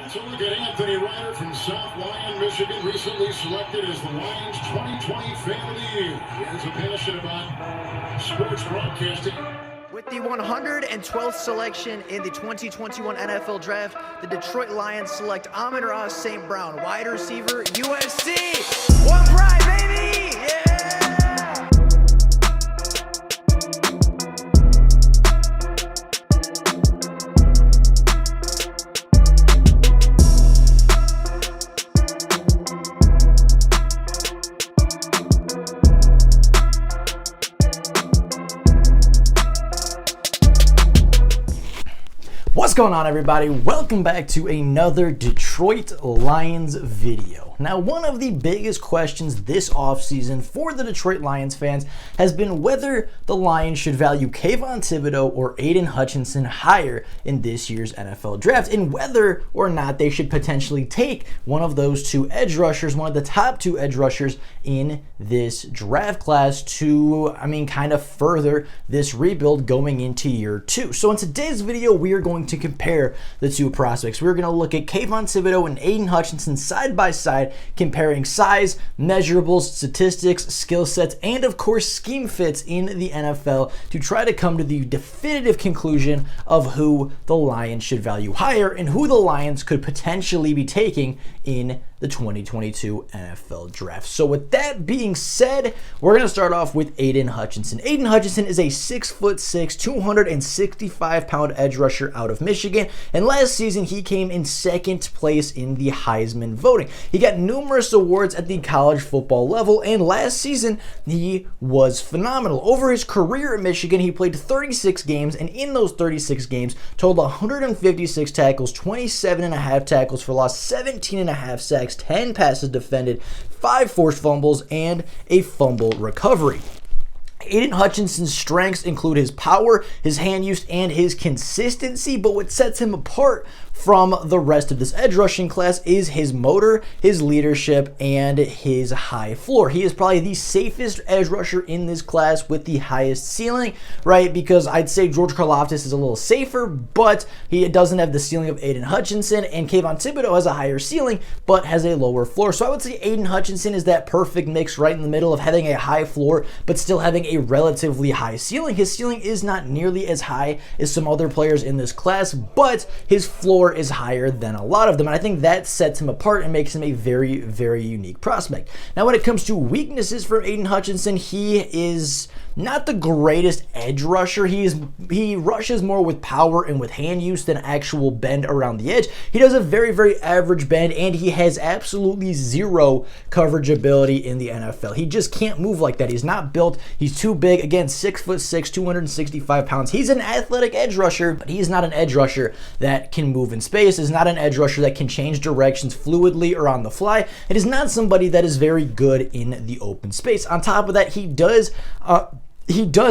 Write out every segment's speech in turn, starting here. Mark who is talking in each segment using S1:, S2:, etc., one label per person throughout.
S1: Let's look at Anthony Ryder from South Lyon, Michigan, recently selected as the Lions 2020 Fan of the Year. He has a passion about sports broadcasting.
S2: With the 112th selection in the 2021 NFL Draft, the Detroit Lions select Amon-Ra St. Brown, wide receiver, USC. One pride, baby! Yeah!
S3: What's going on, everybody? Welcome back to another Detroit Lions video. Now, one of the biggest questions this offseason for the Detroit Lions fans has been whether the Lions should value Kayvon Thibodeaux or Aidan Hutchinson higher in this year's NFL Draft, and whether or not they should potentially take one of those two edge rushers, one of the top two edge rushers in this draft class to, kind of further this rebuild going into year two. So in today's video, we are going to compare the two prospects. We're going to look at Kayvon Thibodeaux and Aidan Hutchinson side by side, comparing size, measurables, statistics, skill sets, and of course scheme fits in the NFL to try to come to the definitive conclusion of who the Lions should value higher and who the Lions could potentially be taking in the 2022 NFL Draft. So with that being said, we're going to start off with Aidan Hutchinson. Aidan Hutchinson is a 6'6", 265-pound edge rusher out of Michigan, and last season he came in second place in the Heisman voting. He got numerous awards at the college football level, and last season he was phenomenal. Over his career at Michigan, he played 36 games, and in those 36 games, totaled 156 tackles, 27.5 tackles for loss, 17.5 sacks, 10 passes defended, 5 forced fumbles, and a fumble recovery. Aidan Hutchinson's strengths include his power, his hand use, and his consistency, but what sets him apart from the rest of this edge rushing class is his motor, his leadership, and his high floor. He is probably the safest edge rusher in this class with the highest ceiling, right? Because I'd say George Karlaftis is a little safer, but he doesn't have the ceiling of Aidan Hutchinson, and Kayvon Thibodeaux has a higher ceiling, but has a lower floor. So I would say Aidan Hutchinson is that perfect mix right in the middle of having a high floor, but still having a relatively high ceiling. His ceiling is not nearly as high as some other players in this class, but his floor is higher than a lot of them, and I think that sets him apart and makes him a very, very unique prospect. Now, when it comes to weaknesses for Aidan Hutchinson, he is not the greatest edge rusher. He rushes more with power and with hand use than actual bend around the edge. He does a very, very average bend, and he has absolutely zero coverage ability in the NFL. He just can't move like that. He's not built. He's too big. Again, 6'6", 265 pounds. He's an athletic edge rusher, but he's not an edge rusher that can move in space. Is not an edge rusher that can change directions fluidly or on the fly. It is not somebody that is very good in the open space. On top of that, he does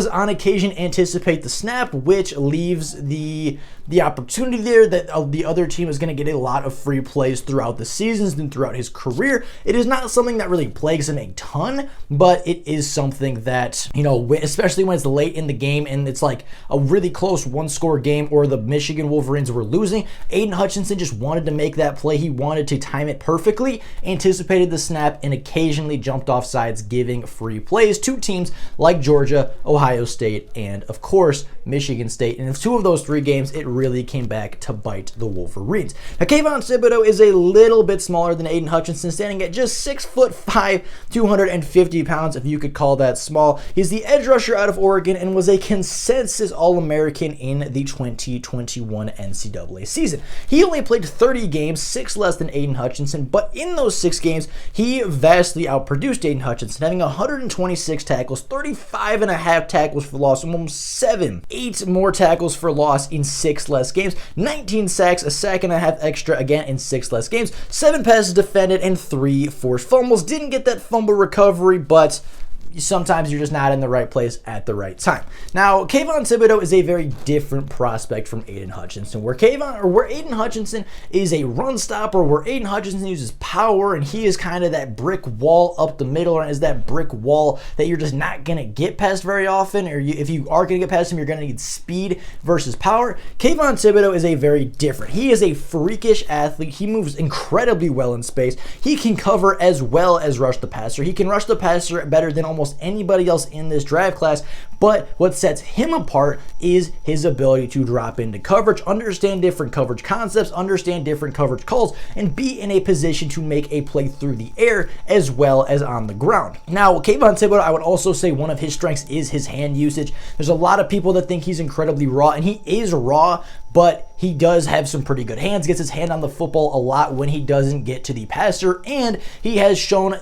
S3: on occasion anticipate the snap, which leaves the opportunity there that the other team is going to get a lot of free plays throughout the seasons and throughout his career. It is not something that really plagues him a ton, but it is something that, especially when it's late in the game and it's like a really close one-score game or the Michigan Wolverines were losing, Aidan Hutchinson just wanted to make that play. He wanted to time it perfectly, anticipated the snap, and occasionally jumped off sides, giving free plays to teams like Georgia, Ohio State, and of course Michigan State. And in 2 of those 3 games, it really came back to bite the Wolverines. Now, Kayvon Thibodeaux is a little bit smaller than Aidan Hutchinson, standing at just 6'5", 250 pounds, if you could call that small. He's the edge rusher out of Oregon and was a consensus All-American in the 2021 NCAA season. He only played 30 games, 6 less than Aidan Hutchinson, but in those 6 games, he vastly outproduced Aidan Hutchinson, having 126 tackles, 35.5 tackles for loss, almost 8 more tackles for loss in 6 less games, 19 sacks, a sack and a half extra again in 6 less games, 7 passes defended, and 3 forced fumbles. Didn't get that fumble recovery, but sometimes you're just not in the right place at the right time. Now, Kayvon Thibodeaux is a very different prospect from Aidan Hutchinson, where Aidan Hutchinson is a run stopper, where Aidan Hutchinson uses power, and he is kind of that brick wall up the middle, and is that brick wall that you're just not going to get past very often, or if you are going to get past him, you're going to need speed versus power. Kayvon Thibodeaux is a very different. He is a freakish athlete. He moves incredibly well in space. He can cover as well as rush the passer. He can rush the passer better than almost anybody else in this draft class, but what sets him apart is his ability to drop into coverage, understand different coverage concepts, understand different coverage calls, and be in a position to make a play through the air as well as on the ground. Now, Kayvon Thibodeaux, I would also say one of his strengths is his hand usage. There's a lot of people that think he's incredibly raw, and he is raw, but he does have some pretty good hands, gets his hand on the football a lot when he doesn't get to the passer, and he has shown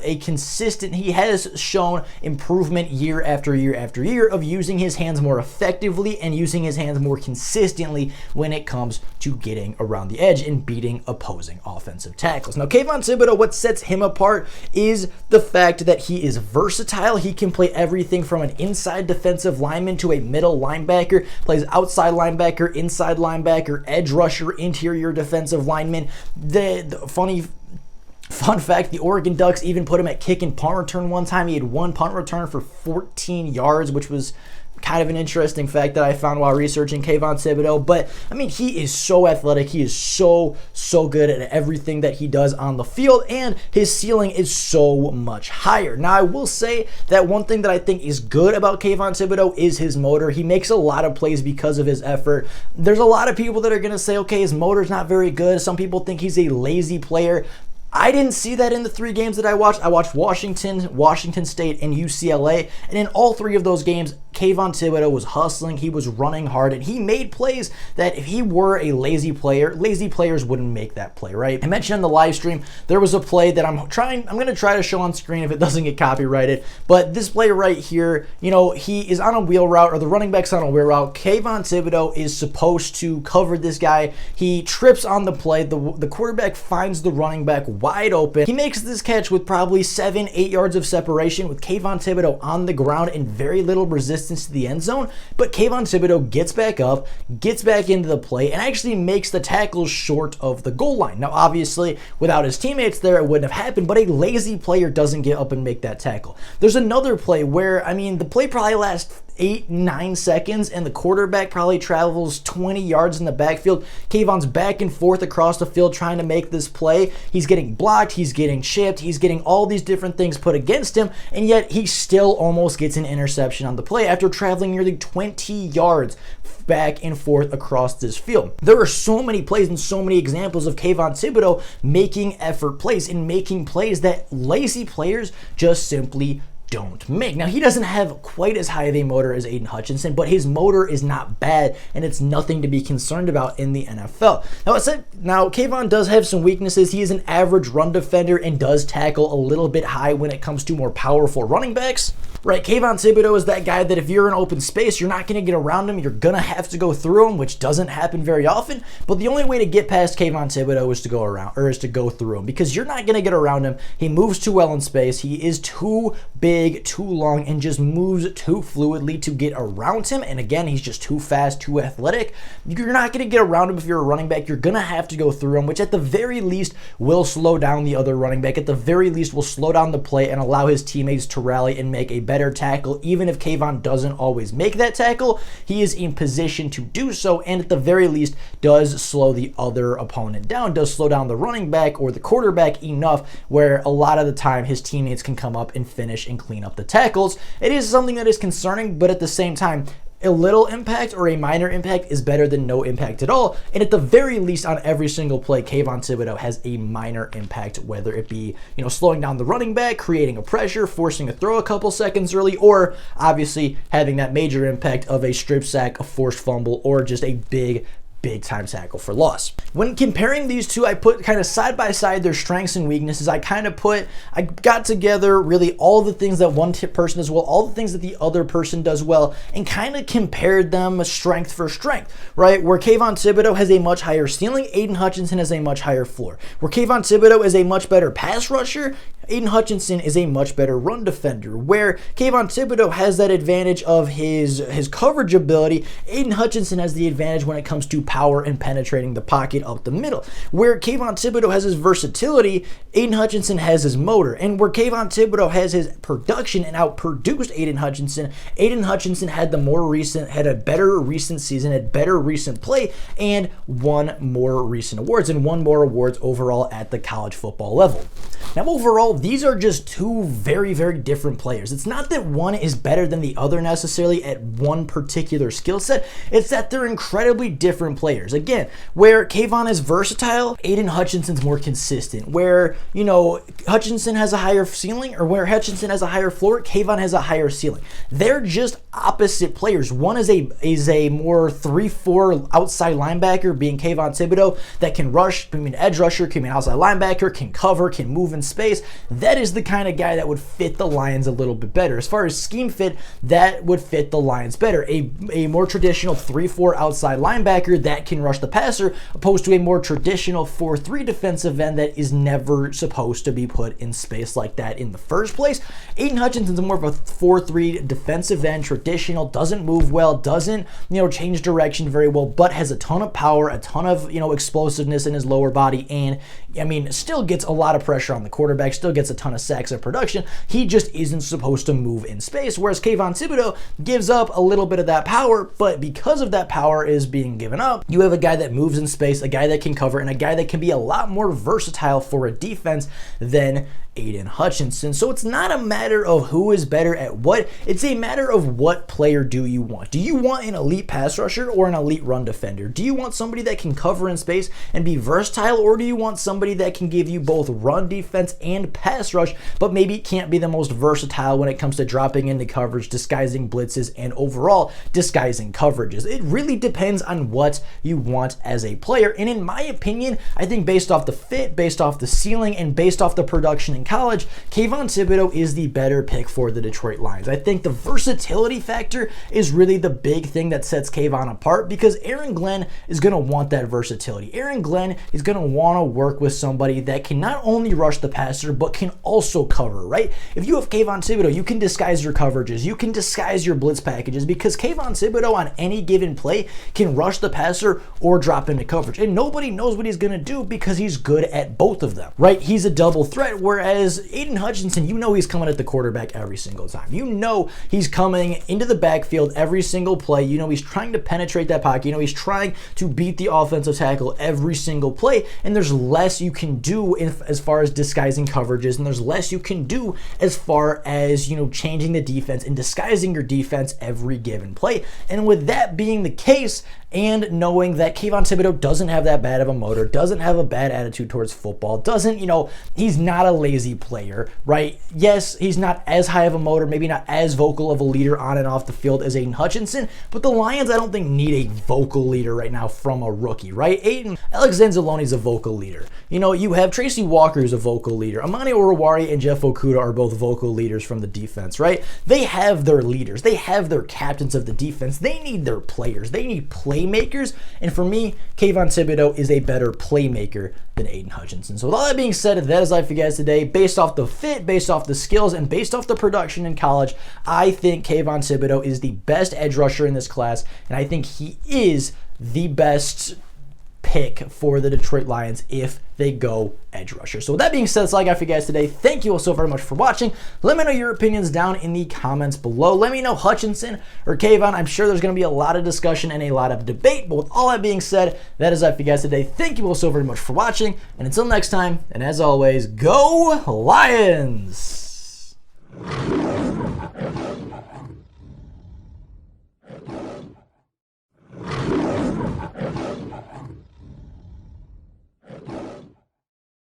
S3: improvement year after year after year of using his hands more effectively and using his hands more consistently when it comes to getting around the edge and beating opposing offensive tackles. Now, Kayvon Thibodeaux, what sets him apart is the fact that he is versatile. He can play everything from an inside defensive lineman to a middle linebacker, plays outside linebacker, inside linebacker, edge rusher, interior defensive lineman. The fun fact, the Oregon Ducks even put him at kick and punt return one time. He had one punt return for 14 yards, which was kind of an interesting fact that I found while researching Kayvon Thibodeaux. But I mean, he is so athletic. He is so good at everything that he does on the field, and his ceiling is so much higher. Now, I will say that one thing that I think is good about Kayvon Thibodeaux is his motor. He makes a lot of plays because of his effort. There's a lot of people that are going to say, okay, his motor's not very good. Some people think he's a lazy player. I didn't see that in the 3 games that I watched. I watched Washington State, and UCLA, and in all 3 of those games, Kayvon Thibodeaux was hustling, he was running hard, and he made plays that if he were a lazy player, lazy players wouldn't make that play, right? I mentioned on the live stream, there was a play that I'm going to try to show on screen if it doesn't get copyrighted, but this play right here, he is on a wheel route, or the running back's on a wheel route. Kayvon Thibodeaux is supposed to cover this guy. He trips on the play. The quarterback finds the running back wide open. He makes this catch with probably 7-8 yards of separation with Kayvon Thibodeaux on the ground and very little resistance to the end zone, but Kayvon Thibodeaux gets back up, gets back into the play, and actually makes the tackle short of the goal line. Now, obviously, without his teammates there, it wouldn't have happened, but a lazy player doesn't get up and make that tackle. There's another play where, the play probably lasts 8-9 seconds, and the quarterback probably travels 20 yards in the backfield. Kayvon's back and forth across the field trying to make this play. He's getting blocked, he's getting chipped, he's getting all these different things put against him, and yet he still almost gets an interception on the play after traveling nearly 20 yards back and forth across this field. There are so many plays and so many examples of Kayvon Thibodeaux making effort plays and making plays that lazy players just simply don't make. Now, he doesn't have quite as high of a motor as Aidan Hutchinson, but his motor is not bad, and it's nothing to be concerned about in the NFL. Now, Kayvon does have some weaknesses. He is an average run defender and does tackle a little bit high when it comes to more powerful running backs. Right, Kayvon Thibodeaux is that guy that if you're in open space, you're not going to get around him. You're going to have to go through him, which doesn't happen very often. But the only way to get past Kayvon Thibodeaux is to go through him, because you're not going to get around him. He moves too well in space. He is too big, too long, and just moves too fluidly to get around him. And again, he's just too fast, too athletic. You're not going to get around him if you're a running back. You're going to have to go through him, which at the very least will slow down the other running back. At the very least will slow down the play and allow his teammates to rally and make a better tackle. Even if Kayvon doesn't always make that tackle, he is in position to do so, and at the very least does slow the other opponent down, does slow down the running back or the quarterback enough where a lot of the time his teammates can come up and finish and clean up the tackles. It is something that is concerning, but at the same time, a little impact or a minor impact is better than no impact at all. And at the very least, on every single play, Kayvon Thibodeaux has a minor impact, whether it be, slowing down the running back, creating a pressure, forcing a throw a couple seconds early, or obviously having that major impact of a strip sack, a forced fumble, or just a big time tackle for loss. When comparing these two, I put kind of side by side their strengths and weaknesses. I got together really all the things that one person does well, all the things that the other person does well, and kind of compared them strength for strength, right? Where Kayvon Thibodeaux has a much higher ceiling, Aidan Hutchinson has a much higher floor. Where Kayvon Thibodeaux is a much better pass rusher, Aidan Hutchinson is a much better run defender. Where Kayvon Thibodeaux has that advantage of his coverage ability, Aidan Hutchinson has the advantage when it comes to power and penetrating the pocket up the middle. Where Kayvon Thibodeaux has his versatility, Aidan Hutchinson has his motor. And where Kayvon Thibodeaux has his production and outproduced Aidan Hutchinson had a better recent season, had better recent play, and won more recent awards and won more awards overall at the college football level. Now, overall, these are just two very, very different players. It's not that one is better than the other necessarily at one particular skill set. It's that they're incredibly different players. Again, where Kayvon is versatile, Aidan Hutchinson's more consistent. Where, Hutchinson has a higher ceiling, or where Hutchinson has a higher floor, Kayvon has a higher ceiling. They're just opposite players. One is a more 3-4 outside linebacker, being Kayvon Thibodeaux, that can rush, can be an edge rusher, can be an outside linebacker, can cover, can move in space. That is the kind of guy that would fit the Lions a little bit better. As far as scheme fit, that would fit the Lions better. A more traditional 3-4 outside linebacker that can rush the passer, opposed to a more traditional 4-3 defensive end that is never supposed to be put in space like that in the first place. Aidan Hutchinson's more of a 4-3 defensive end, traditional, doesn't move well, doesn't change direction very well, but has a ton of power, a ton of explosiveness in his lower body, and still gets a lot of pressure on the quarterback, still gets a ton of sacks of production. He just isn't supposed to move in space, whereas Kayvon Thibodeaux gives up a little bit of that power, but because of that power is being given up, you have a guy that moves in space, a guy that can cover, and a guy that can be a lot more versatile for a defense than Aidan Hutchinson. So it's not a matter of who is better at what, it's a matter of what player do you want. Do you want an elite pass rusher or an elite run defender? Do you want somebody that can cover in space and be versatile, or do you want somebody that can give you both run defense and pass rush, but maybe can't be the most versatile when it comes to dropping into coverage, disguising blitzes, and overall disguising coverages? It really depends on what you want as a player. And in my opinion, I think based off the fit, based off the ceiling, and based off the production in college, Kayvon Thibodeaux is the better pick for the Detroit Lions. I think the versatility factor is really the big thing that sets Kayvon apart, because Aaron Glenn is going to want that versatility. Aaron Glenn is going to want to work with somebody that can not only rush the passer, but can also cover, right? If you have Kayvon Thibodeaux, you can disguise your coverages, you can disguise your blitz packages, because Kayvon Thibodeaux on any given play can rush the passer or drop into coverage, and nobody knows what he's going to do because he's good at both of them, right? He's a double threat, whereas Aidan Hutchinson, he's coming at the quarterback every single time. He's coming into the backfield every single play. He's trying to penetrate that pocket. He's trying to beat the offensive tackle every single play, and there's less you can do as far as disguising coverages, and there's less you can do as far as, changing the defense and disguising your defense every given play. And with that being the case, and knowing that Kayvon Thibodeaux doesn't have that bad of a motor, doesn't have a bad attitude towards football, he's not a lazy player, right? Yes, he's not as high of a motor, maybe not as vocal of a leader on and off the field as Aidan Hutchinson, but the Lions, I don't think, need a vocal leader right now from a rookie, right? Alex Anzalone's a vocal leader. You have Tracy Walker, who's a vocal leader. Amani Oruwari and Jeff Okudah are both vocal leaders from the defense, right? They have their leaders. They have their captains of the defense. They need their players. They need playmakers. And for me, Kayvon Thibodeaux is a better playmaker than Aidan Hutchinson. So with all that being said, that is life for you guys today. Based off the fit, based off the skills, and based off the production in college, I think Kayvon Thibodeaux is the best edge rusher in this class, and I think he is the best pick for the Detroit Lions if they go edge rusher. So with that being said, that's all I got for you guys today. Thank you all so very much for watching. Let me know your opinions down in the comments below. Let me know Hutchinson or Kayvon. I'm sure there's going to be a lot of discussion and a lot of debate, but with all that being said, that is all for you guys today. Thank you all so very much for watching, and until next time, and as always, go Lions!